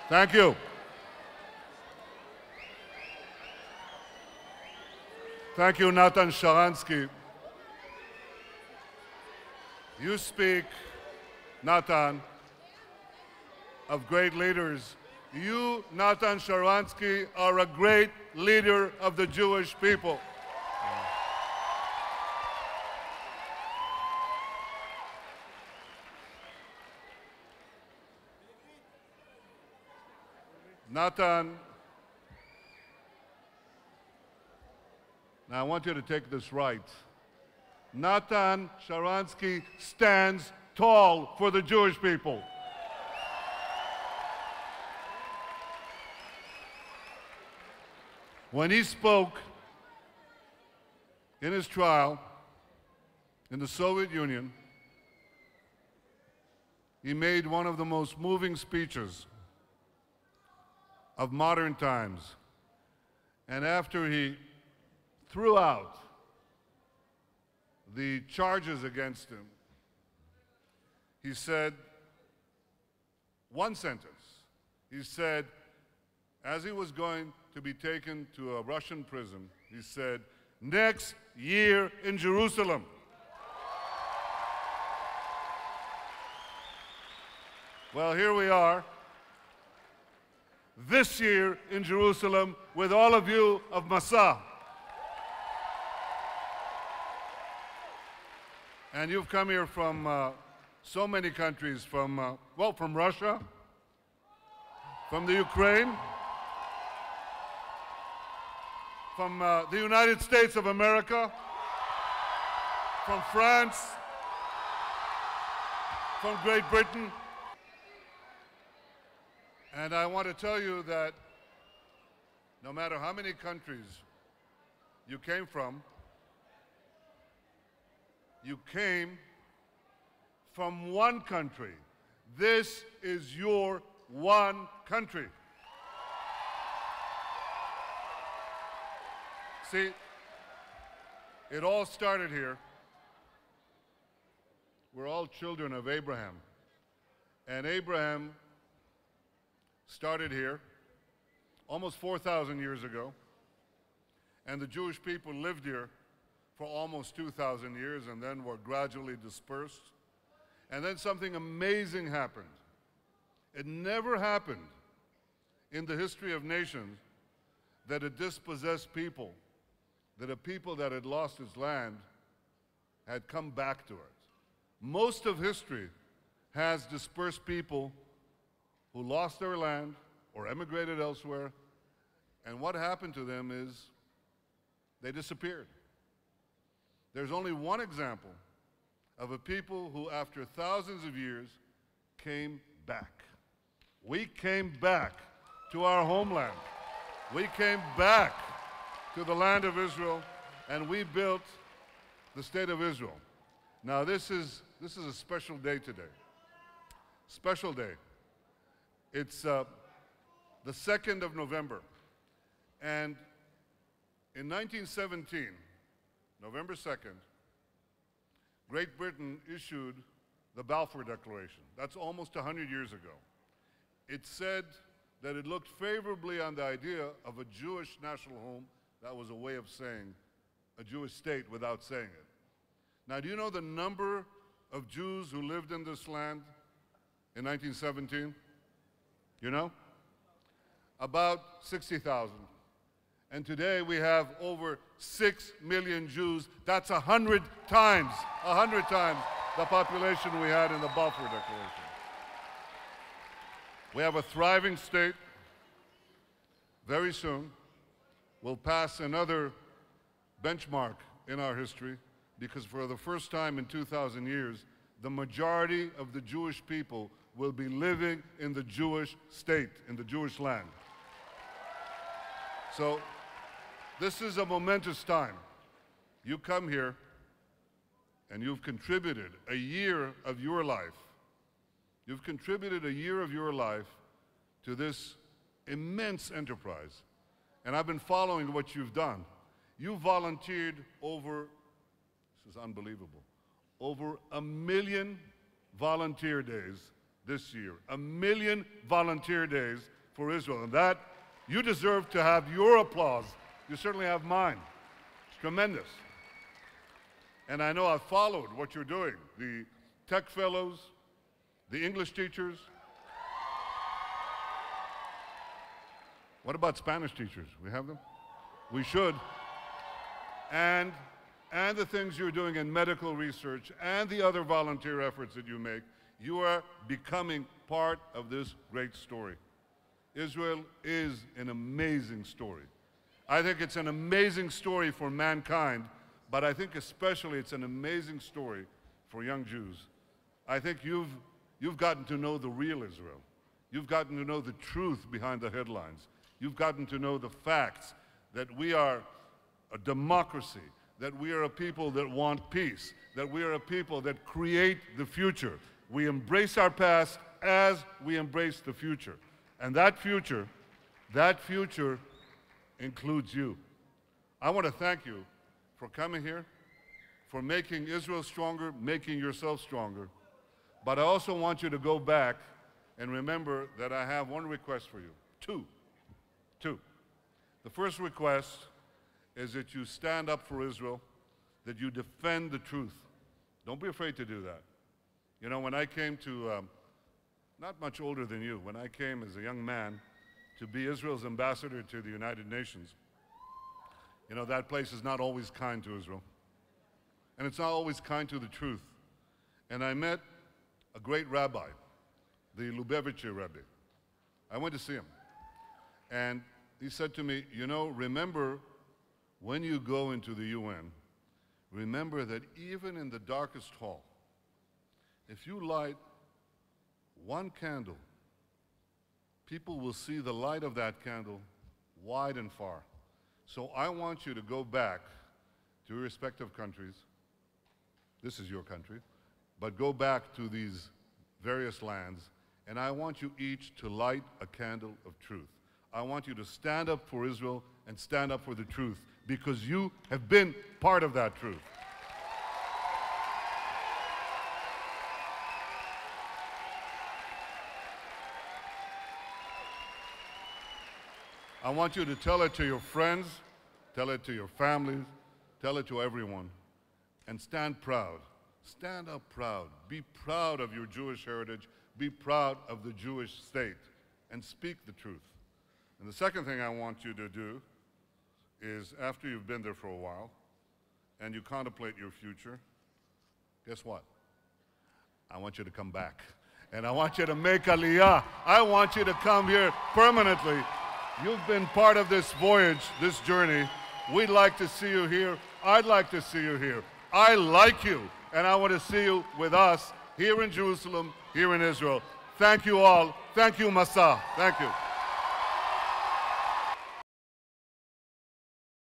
Thank you. Thank you, Natan Sharansky. You speak, Natan, of great leaders. You, Natan Sharansky, are a great leader of the Jewish people. Natan, now I want you to take this right. Natan Sharansky stands tall for the Jewish people. When he spoke in his trial in the Soviet Union, he made one of the most moving speeches of modern times. And after he threw out the charges against him, he said one sentence. He said, as he was going to be taken to a Russian prison, he said, "Next year in Jerusalem." Well, here we are, this year in Jerusalem with all of you of Masa. And you've come here from so many countries, from Russia, from the Ukraine, from the United States of America, from France, from Great Britain. And I want to tell you that no matter how many countries you came from one country. This is your one country. See, it all started here. We're all children of Abraham. And Abraham started here almost 4,000 years ago. And the Jewish people lived here for almost 2,000 years and then were gradually dispersed. And then something amazing happened. It never happened in the history of nations that a dispossessed people, that a people that had lost its land had come back to it. Most of history has dispersed people who lost their land or emigrated elsewhere, and what happened to them is they disappeared. There's only one example of a people who, after thousands of years, came back. We came back to our homeland. We came back to the land of Israel, and we built the state of Israel. Now, this is a special day today. Special day. It's the 2nd of November. And in 1917, November 2nd, Great Britain issued the Balfour Declaration. That's almost 100 years ago. It said that it looked favorably on the idea of a Jewish national home. That was a way of saying a Jewish state without saying it. Now, do you know the number of Jews who lived in this land in 1917? You know? About 60,000. And today we have over 6 million Jews. That's 100 times the population we had in the Balfour Declaration. We have a thriving state. Very soon, we'll pass another benchmark in our history, because for the first time in 2,000 years, the majority of the Jewish people will be living in the Jewish state, in the Jewish land. So this is a momentous time. You come here and you've contributed a year of your life. You've contributed a year of your life to this immense enterprise. And I've been following what you've done. You volunteered over, this is unbelievable, over 1 million volunteer days this year. 1 million volunteer days for Israel. And that, you deserve to have your applause. You certainly have mine. It's tremendous. And I know I've followed what you're doing. The tech fellows, the English teachers. What about Spanish teachers? We have them? We should. And the things you're doing in medical research and the other volunteer efforts that you make, you are becoming part of this great story. Israel is an amazing story. I think it's an amazing story for mankind, but I think especially it's an amazing story for young Jews. I think you've gotten to know the real Israel. You've gotten to know the truth behind the headlines. You've gotten to know the facts that we are a democracy, that we are a people that want peace, that we are a people that create the future. We embrace our past as we embrace the future. And that future includes you. I want to thank you for coming here, for making Israel stronger, making yourself stronger. But I also want you to go back and remember that I have one request for you. Two. The first request is that you stand up for Israel, that you defend the truth. Don't be afraid to do that. You know, when I came to, not much older than you, when I came as a young man to be Israel's ambassador to the United Nations, you know, that place is not always kind to Israel. And it's not always kind to the truth. And I met a great rabbi, the Lubavitcher Rebbe. I went to see him. And he said to me, you know, remember when you go into the UN, remember that even in the darkest hall, if you light one candle, people will see the light of that candle wide and far. So I want you to go back to your respective countries. This is your country. But go back to these various lands, and I want you each to light a candle of truth. I want you to stand up for Israel and stand up for the truth, because you have been part of that truth. I want you to tell it to your friends, tell it to your families, tell it to everyone, and stand proud. Stand up proud. Be proud of your Jewish heritage. Be proud of the Jewish state, and speak the truth. And the second thing I want you to do is, after you've been there for a while and you contemplate your future, guess what? I want you to come back. And I want you to make Aliyah. I want you to come here permanently. You've been part of this voyage, this journey. We'd like to see you here. I'd like to see you here. I like you, and I want to see you with us here in Jerusalem, here in Israel. Thank you all. Thank you, Masa. Thank you.